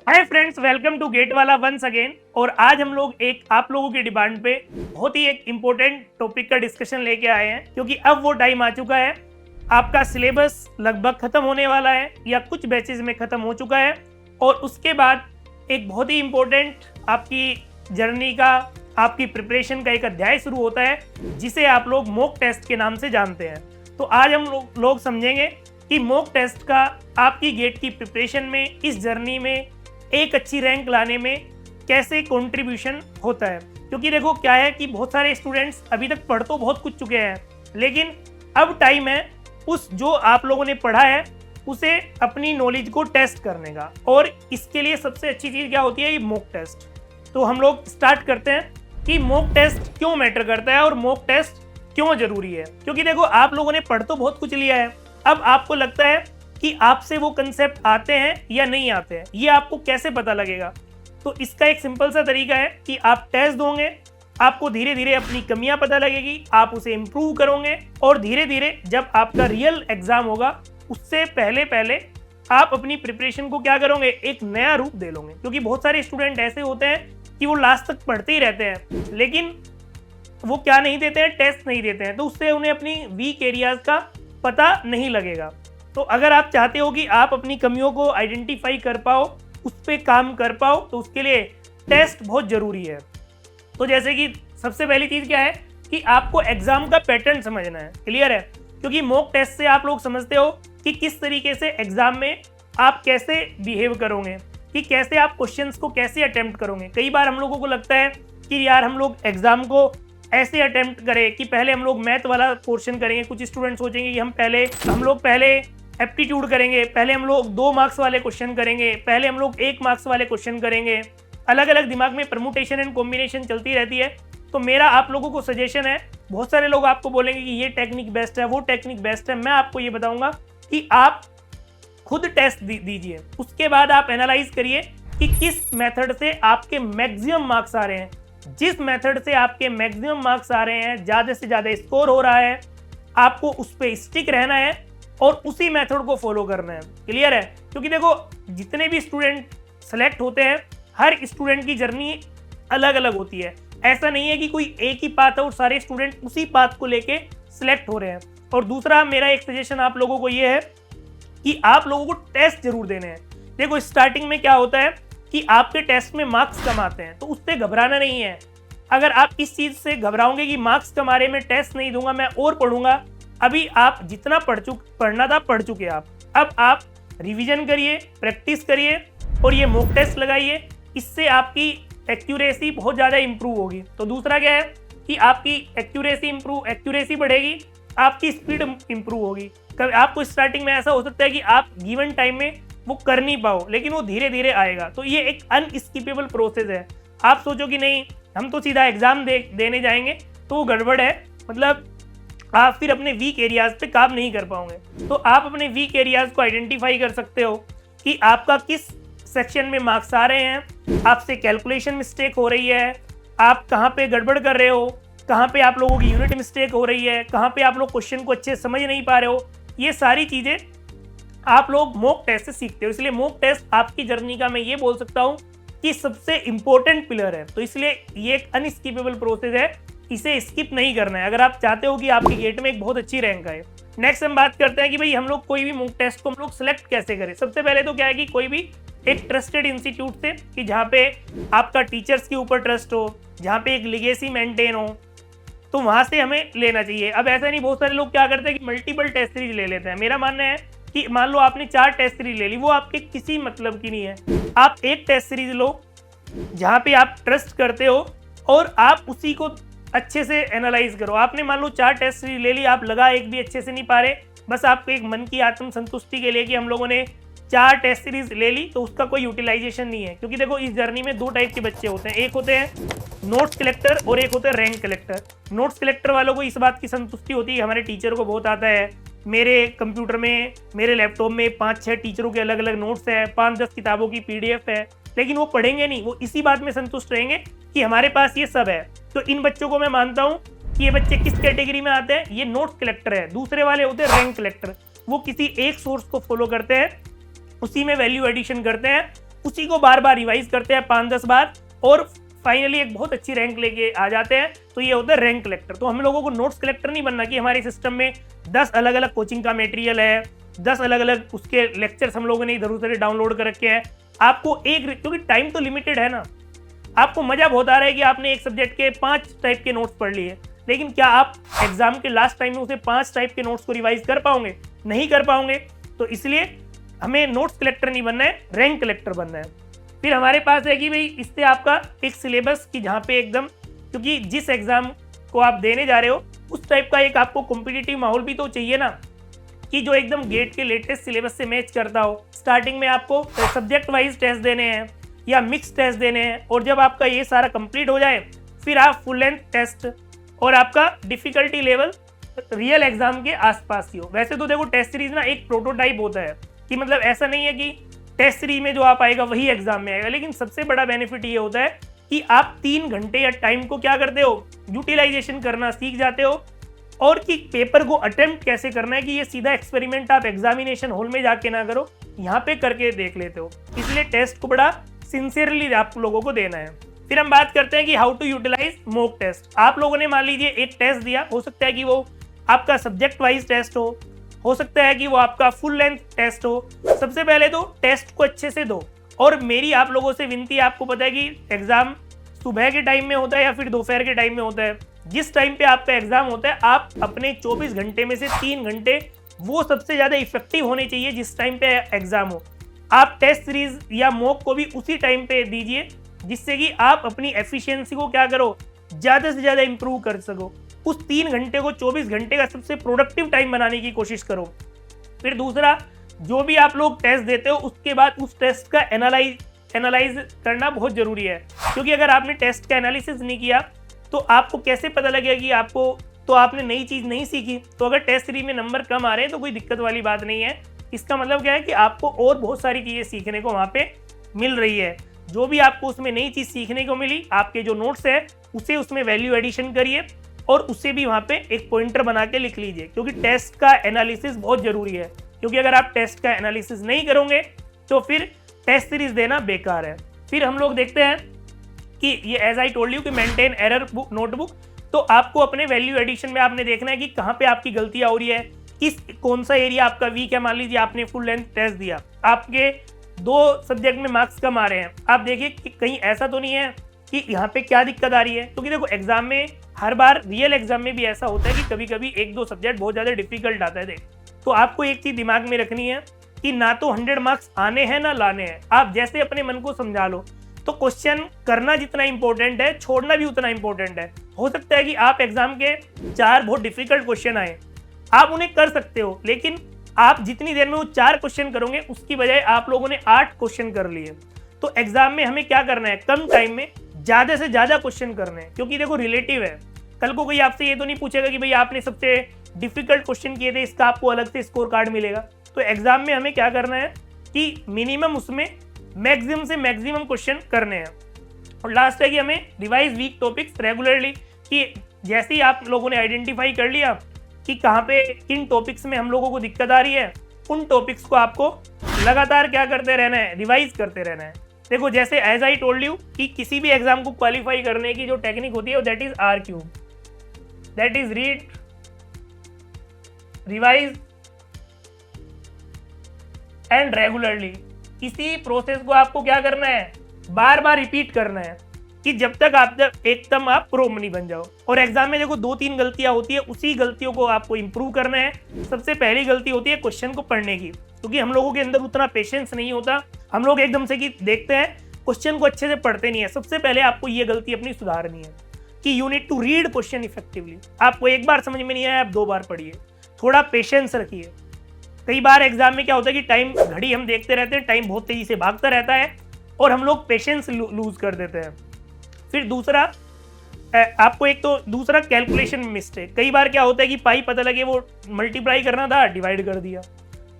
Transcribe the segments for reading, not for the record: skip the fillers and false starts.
Hi friends, welcome to GATE Wallah once again. और आज हम लोग एक आप लोगों की डिमांड पे बहुत ही एक इम्पोर्टेंट टॉपिक का डिस्कशन लेके आए हैं, क्योंकि अब वो टाइम आ चुका है। आपका सिलेबस लगभग खत्म होने वाला है या कुछ बैचेज में खत्म हो चुका है, और उसके बाद एक बहुत ही इम्पोर्टेंट आपकी जर्नी का, आपकी प्रिपरेशन का एक अध्याय शुरू होता है, जिसे आप लोग मॉक टेस्ट के नाम से जानते हैं। तो आज हम लोग समझेंगे कि मॉक टेस्ट का आपकी गेट की प्रिपरेशन में, इस जर्नी में एक अच्छी रैंक लाने में कैसे कंट्रीब्यूशन होता है। क्योंकि देखो क्या है कि बहुत सारे स्टूडेंट्स अभी तक पढ़ तो बहुत कुछ चुके हैं, लेकिन अब टाइम है उस जो आप लोगों ने पढ़ा है उसे अपनी नॉलेज को टेस्ट करने का। और इसके लिए सबसे अच्छी चीज़ क्या होती है, ये मॉक टेस्ट। तो हम लोग स्टार्ट करते हैं कि मॉक टेस्ट क्यों मैटर करता है और मॉक टेस्ट क्यों जरूरी है। क्योंकि देखो आप लोगों ने पढ़ तो बहुत कुछ लिया है, अब आपको लगता है कि आपसे वो कंसेप्ट आते हैं या नहीं आते हैं, ये आपको कैसे पता लगेगा। तो इसका एक सिंपल सा तरीका है कि आप टेस्ट दोगे, आपको धीरे धीरे अपनी कमियां पता लगेगी, आप उसे इम्प्रूव करोगे, और धीरे धीरे जब आपका रियल एग्जाम होगा उससे पहले पहले आप अपनी प्रिपरेशन को क्या करोगे, एक नया रूप दे लोगे। क्योंकि बहुत सारे स्टूडेंट ऐसे होते हैं कि वो लास्ट तक पढ़ते ही रहते हैं, लेकिन वो क्या नहीं देते हैं, टेस्ट नहीं देते हैं, तो उससे उन्हें अपनी वीक एरियाज का पता नहीं लगेगा। तो अगर आप चाहते हो कि आप अपनी कमियों को आइडेंटिफाई कर पाओ, उस पर काम कर पाओ, तो उसके लिए टेस्ट बहुत ज़रूरी है। तो जैसे कि सबसे पहली चीज़ क्या है कि आपको एग्ज़ाम का पैटर्न समझना है, क्लियर है। क्योंकि मॉक टेस्ट से आप लोग समझते हो कि किस तरीके से एग्ज़ाम में आप कैसे बिहेव करोगे, कि कैसे आप क्वेश्चंस को कैसे अटेम्प्ट करोगे। कई बार हम लोगों को लगता है कि यार हम लोग एग्ज़ाम को ऐसे अटेम्प्ट करें कि पहले हम लोग मैथ वाला पोर्शन करेंगे। कुछ स्टूडेंट सोचेंगे कि हम लोग पहले एप्टीट्यूड करेंगे, पहले हम लोग 2 मार्क्स वाले क्वेश्चन करेंगे, पहले हम लोग 1 मार्क्स वाले क्वेश्चन करेंगे। अलग अलग दिमाग में परमुटेशन एंड कॉम्बिनेशन चलती रहती है। तो मेरा आप लोगों को सजेशन है, बहुत सारे लोग आपको बोलेंगे कि ये टेक्निक बेस्ट है, वो टेक्निक बेस्ट है। मैं आपको ये बताऊंगा कि आप खुद टेस्ट दीजिए, उसके बाद आप एनालाइज करिए कि किस मेथड से आपके मैक्सिमम मार्क्स आ रहे हैं। जिस मेथड से आपके मैक्सिमम मार्क्स आ रहे हैं, ज़्यादा से ज़्यादा स्कोर हो रहा है, आपको उस पर स्टिक रहना है और उसी मेथड को फॉलो करना है, क्लियर है। क्योंकि देखो जितने भी स्टूडेंट सेलेक्ट होते हैं, हर स्टूडेंट की जर्नी अलग अलग होती है। ऐसा नहीं है कि कोई एक ही पाथ है और सारे स्टूडेंट उसी पाथ को लेके सिलेक्ट हो रहे हैं। और दूसरा मेरा एक सजेशन आप लोगों को ये है कि आप लोगों को टेस्ट जरूर देने हैं। देखो स्टार्टिंग में क्या होता है कि आपके टेस्ट में मार्क्स कम आते हैं, तो उससे घबराना नहीं है। अगर आप इस चीज़ से घबराओगे कि मार्क्स कम आ रहे, मैं टेस्ट नहीं दूंगा, मैं और पढ़ूंगा, अभी आप जितना पढ़ना था पढ़ चुके आप। अब आप रिवीजन करिए, प्रैक्टिस करिए और ये मॉक टेस्ट लगाइए। इससे आपकी एक्यूरेसी बहुत ज़्यादा इंप्रूव होगी। तो दूसरा क्या है कि आपकी एक्यूरेसी बढ़ेगी, आपकी स्पीड इंप्रूव होगी। आपको स्टार्टिंग में ऐसा हो सकता है कि आप गिवन टाइम में वो कर नहीं पाओ, लेकिन वो धीरे धीरे आएगा। तो ये एक अनस्किपेबल प्रोसेस है। आप सोचो कि नहीं हम तो सीधा एग्जाम देने जाएंगे, तो वो गड़बड़ है। मतलब आप फिर अपने वीक एरियाज पे काम नहीं कर पाओगे। तो आप अपने वीक एरियाज को आइडेंटिफाई कर सकते हो कि आपका किस सेक्शन में मार्क्स आ रहे हैं, आपसे कैलकुलेशन मिस्टेक हो रही है, आप कहाँ पे गड़बड़ कर रहे हो, कहाँ पे आप लोगों की यूनिट मिस्टेक हो रही है, कहाँ पे आप लोग क्वेश्चन को अच्छे समझ नहीं पा रहे हो। ये सारी चीज़ें आप लोग मॉक टेस्ट से सीखते हो। इसलिए मॉक टेस्ट आपकी जर्नी का मैं ये बोल सकता हूँ कि सबसे इंपॉर्टेंट पिलर है। तो इसलिए ये एक अनस्किपेबल प्रोसेस है, इसे स्किप नहीं करना है अगर आप चाहते हो कि आपकी गेट में एक बहुत अच्छी रैंक आए। नेक्स्ट हम बात करते हैं कि भाई हम लोग कोई भी मॉक टेस्ट को हम लोग सेलेक्ट कैसे करें। सबसे पहले तो क्या है कि कोई भी एक ट्रस्टेड इंस्टीट्यूट से, कि जहाँ पे आपका टीचर्स के ऊपर ट्रस्ट हो, जहाँ पे एक लिगेसी मेंटेन हो, तो वहाँ से हमें लेना चाहिए। अब ऐसा नहीं, बहुत सारे लोग क्या करते हैं कि मल्टीपल टेस्ट सीरीज ले लेते हैं। मेरा मानना है कि मान लो आपने 4 टेस्ट सीरीज ले ली, वो आपके किसी मतलब की नहीं है। आप एक टेस्ट सीरीज लो जहाँ पे आप ट्रस्ट करते हो और आप उसी को अच्छे से एनालाइज करो। आपने मान लो 4 टेस्ट सीरीज ले ली, आप लगा एक भी अच्छे से नहीं पा रहे, बस आपको एक मन की आत्म संतुष्टि के लिए कि हम लोगों ने 4 टेस्ट सीरीज ले ली, तो उसका कोई यूटिलाइजेशन नहीं है। क्योंकि देखो इस जर्नी में 2 टाइप के बच्चे होते हैं, एक होते हैं नोट्स कलेक्टर और एक होते हैं रैंक कलेक्टर। नोट्स कलेक्टर वालों को इस बात की संतुष्टि होती है कि हमारे टीचर को बहुत आता है, मेरे कंप्यूटर में, मेरे लैपटॉप में 5-6 टीचरों के अलग अलग नोट्स है, 5-10 किताबों की PDF है, लेकिन वो पढ़ेंगे नहीं, वो इसी बात में संतुष्ट रहेंगे कि हमारे पास ये सब है। तो इन बच्चों को मैं मानता हूँ कि ये बच्चे किस कैटेगरी में आते हैं, ये नोट्स कलेक्टर है। दूसरे वाले होते हैं रैंक कलेक्टर, वो किसी एक सोर्स को फॉलो करते हैं, उसी में वैल्यू एडिशन करते हैं उसी को बार बार रिवाइज करते हैं 5-10 बार और फाइनली एक बहुत अच्छी रैंक लेके आ जाते हैं। तो ये होता है रैंक कलेक्टर। तो हम लोगों को नोट्स कलेक्टर नहीं बनना कि हमारे सिस्टम में 10 अलग अलग कोचिंग का मटेरियल है, 10 अलग अलग उसके लेक्चर्स हम लोगों ने इधर उधर डाउनलोड कर रखे हैं। आपको क्योंकि टाइम तो लिमिटेड है ना, आपको मजा बहुत आ रहा है कि आपने एक सब्जेक्ट के 5 टाइप के नोट्स पढ़ लिए, लेकिन क्या आप एग्जाम के लास्ट टाइम में उसे 5 टाइप के नोट्स को रिवाइज कर पाओगे? नहीं कर पाओगे। तो इसलिए हमें नोट्स कलेक्टर नहीं बनना है, रैंक कलेक्टर बनना है। फिर हमारे पास है कि भाई इससे आपका एक सिलेबस की जहाँ पे एकदम, क्योंकि जिस एग्जाम को आप देने जा रहे हो उस टाइप का एक आपको कॉम्पिटिटिव माहौल भी तो चाहिए ना, कि जो एकदम गेट के लेटेस्ट सिलेबस से मैच करता हो। स्टार्टिंग में आपको सब्जेक्ट वाइज टेस्ट देने हैं या मिक्स टेस्ट देने हैं, और जब आपका ये सारा कंप्लीट हो जाए फिर आप फुल लेंथ टेस्ट और आपका डिफिकल्टी लेवल रियल एग्जाम के आसपास की हो। वैसे तो देखो टेस्ट सीरीज ना एक प्रोटोटाइप होता है कि मतलब ऐसा नहीं है कि टेस्ट सीरीज में जो आप आएगा वही एग्जाम में आएगा, लेकिन सबसे बड़ा बेनिफिट ये होता है कि आप 3 घंटे या टाइम को क्या करते हो, यूटिलाइजेशन करना सीख जाते हो, और कि पेपर को अटेम्प्ट कैसे करना है, कि ये सीधा एक्सपेरिमेंट आप एग्जामिनेशन हॉल में जाके ना करो, यहाँ पे करके देख लेते हो। इसलिए टेस्ट को बड़ा सिंसियरली आप लोगों को देना है। फिर हम बात करते हैं कि how to utilise mock test. आप लोगों ने मान लीजिए एक टेस्ट दिया, हो सकता है कि वो आपका सब्जेक्ट वाइज टेस्ट हो सकता है कि वो आपका फुल लेंथ टेस्ट हो। सबसे पहले तो टेस्ट को अच्छे से दो, और मेरी आप लोगों से विनती है, आपको पता है कि एग्जाम सुबह के टाइम में होता है या फिर दोपहर के टाइम में होता है। जिस टाइम पे आपका एग्जाम होता है आप अपने 24 घंटे में से 3 घंटे वो सबसे ज़्यादा इफेक्टिव होने चाहिए जिस टाइम पे एग्जाम हो। आप टेस्ट सीरीज या मॉक को भी उसी टाइम पे दीजिए, जिससे कि आप अपनी एफिशिएंसी को क्या करो, ज़्यादा से ज़्यादा इंप्रूव कर सको। उस 3 घंटे को 24 घंटे का सबसे प्रोडक्टिव टाइम बनाने की कोशिश करो। फिर दूसरा, जो भी आप लोग टेस्ट देते हो उसके बाद उस टेस्ट का एनालाइज करना बहुत ज़रूरी है, क्योंकि अगर आपने टेस्ट का एनालिसिस नहीं किया तो आपको कैसे पता लगेगा कि आपने नई चीज़ नहीं सीखी। तो अगर टेस्ट सीरीज में नंबर कम आ रहे हैं तो कोई दिक्कत वाली बात नहीं है। इसका मतलब क्या है कि आपको और बहुत सारी चीज़ें सीखने को वहाँ पे मिल रही है। जो भी आपको उसमें नई चीज़ सीखने को मिली, आपके जो नोट्स है उसे उसमें वैल्यू एडिशन करिए और उससे भी वहाँ पे एक पॉइंटर बना के लिख लीजिए, क्योंकि टेस्ट का एनालिसिस बहुत ज़रूरी है। क्योंकि अगर आप टेस्ट का एनालिसिस नहीं करोगे तो फिर टेस्ट सीरीज देना बेकार है। फिर हम लोग देखते हैं कि ये एज आई टोल्ड यू कि मेंटेन एरर बुक नोटबुक। तो आपको अपने वैल्यू एडिशन में आपने देखना है कि कहाँ पे आपकी गलतियाँ हो रही है, कौन सा एरिया आपका वीक है। मान लीजिए आपने फुल लेंथ टेस्ट दिया, आपके 2 सब्जेक्ट में मार्क्स कम आ रहे हैं, आप देखिए कि कहीं ऐसा तो नहीं है कि यहाँ पे क्या दिक्कत आ रही है। क्योंकि देखो एग्जाम में हर बार, रियल एग्जाम में भी ऐसा होता है कि कभी कभी 1-2 सब्जेक्ट बहुत ज़्यादा डिफिकल्ट आता है। तो आपको एक चीज़ दिमाग में रखनी है कि ना तो 100 मार्क्स आने हैं ना लाने हैं। आप जैसे अपने मन को समझा लो। तो क्वेश्चन करना जितना इंपॉर्टेंट है, छोड़ना भी उतना इंपॉर्टेंट है। हो सकता है कि आप एग्जाम के 4 बहुत डिफिकल्ट क्वेश्चन आए, आप उन्हें कर सकते हो, लेकिन आप जितनी देर में वो 4 क्वेश्चन करोगे उसकी बजाय आप लोगों ने 8 क्वेश्चन कर लिए। तो एग्जाम में हमें क्या करना है, कम टाइम में ज़्यादा से ज़्यादा क्वेश्चन करने हैं। क्योंकि देखो रिलेटिव है, कल को कोई आपसे ये तो नहीं पूछेगा कि भाई आपने सबसे डिफिकल्ट क्वेश्चन किए थे, इसका आपको अलग से स्कोर कार्ड मिलेगा। तो एग्जाम में हमें क्या करना है कि मिनिमम उसमें मैक्सिमम से मैक्सिमम क्वेश्चन करने हैं। और लास्ट है कि हमें रिवाइज वीक टॉपिक्स रेगुलरली, कि जैसे ही आप लोगों ने आइडेंटिफाई कर लिया कि कहाँ पे किन टॉपिक्स में हम लोगों को दिक्कत आ रही है, उन टॉपिक्स को आपको लगातार क्या करते रहना है, रिवाइज करते रहना है। देखो जैसे एज आई टोल्ड यू कि किसी भी एग्जाम को क्वालिफाई करने की जो टेक्निक होती है that is RQ, that is read, revise and regularly. इसी प्रोसेस को आपको क्या करना है, बार बार रिपीट करना है, कि जब तक एकदम आप प्रो नहीं बन जाओ। और एग्जाम में देखो 2-3 गलतियां होती है, उसी गलतियों को आपको इंप्रूव करना है। सबसे पहली गलती होती है क्वेश्चन को पढ़ने की, क्योंकि हम लोगों के अंदर उतना पेशेंस नहीं होता। हम लोग एकदम से कि देखते हैं, क्वेश्चन को अच्छे से पढ़ते नहीं है। सबसे पहले आपको ये गलती अपनी सुधारनी है कि you need to read question effectively. आपको एक बार समझ में नहीं आया, आप 2 बार पढ़िए, थोड़ा पेशेंस रखिए। कई बार एग्जाम में क्या होता है कि टाइम घड़ी हम देखते रहते हैं, टाइम बहुत तेजी से भागता रहता है और हम लोग पेशेंस लूज कर देते हैं। फिर दूसरा, आपको एक तो दूसरा कैलकुलेशन मिस्टेक। कई बार क्या होता है कि पाई पता लगे वो मल्टीप्लाई करना था, डिवाइड कर दिया।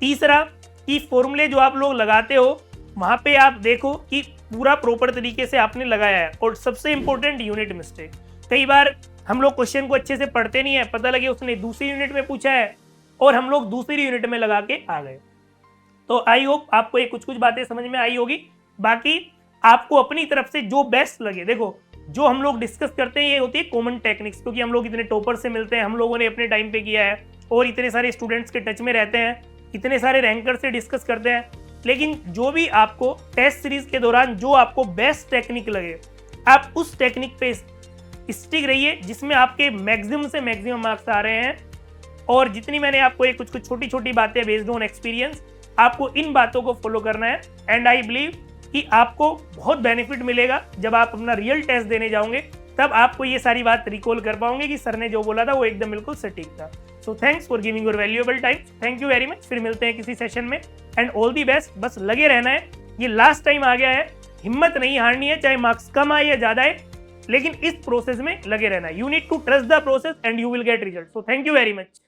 तीसरा कि फॉर्मूले जो आप लोग लगाते हो वहाँ पे आप देखो कि पूरा प्रॉपर तरीके से आपने लगाया है। और सबसे इंपॉर्टेंट यूनिट मिस्टेक, कई बार हम लोग क्वेश्चन को अच्छे से पढ़ते नहीं है, पता लगे उसने दूसरी यूनिट में पूछा है और हम लोग दूसरी यूनिट में लगा के आ गए। तो आई होप आपको ये कुछ बातें समझ में आई होगी। बाकी आपको अपनी तरफ से जो बेस्ट लगे, देखो जो हम लोग डिस्कस करते हैं ये होती है कॉमन टेक्निक्स, क्योंकि हम लोग इतने टॉपर से मिलते हैं, हम लोगों ने अपने टाइम पे किया है और इतने सारे स्टूडेंट्स के टच में रहते हैं, इतने सारे रैंकर से डिस्कस करते हैं। लेकिन जो भी आपको टेस्ट सीरीज के दौरान जो आपको बेस्ट टेक्निक लगे, आप उस टेक्निक पे स्टिक रहिए जिसमें आपके मैक्सिमम से मैक्सिमम मार्क्स आ रहे हैं। और जितनी मैंने आपको ये कुछ छोटी छोटी बातें बेस्ड ऑन एक्सपीरियंस, आपको इन बातों को फॉलो करना है। एंड आई बिलीव कि आपको बहुत बेनिफिट मिलेगा जब आप अपना रियल टेस्ट देने जाओगे, तब आपको ये सारी बात रिकॉल कर पाओगे कि सर ने जो बोला था वो एकदम बिल्कुल सटीक था। So thanks for giving your valuable time, thank you very much. फिर मिलते हैं किसी सेशन में एंड ऑल दी बेस्ट। बस लगे रहना है, ये लास्ट टाइम आ गया है, हिम्मत नहीं हारनी है, चाहे मार्क्स कम आए या ज्यादा आए, लेकिन इस प्रोसेस में लगे रहना है। You need to trust the process and you will get result. So thank you very much.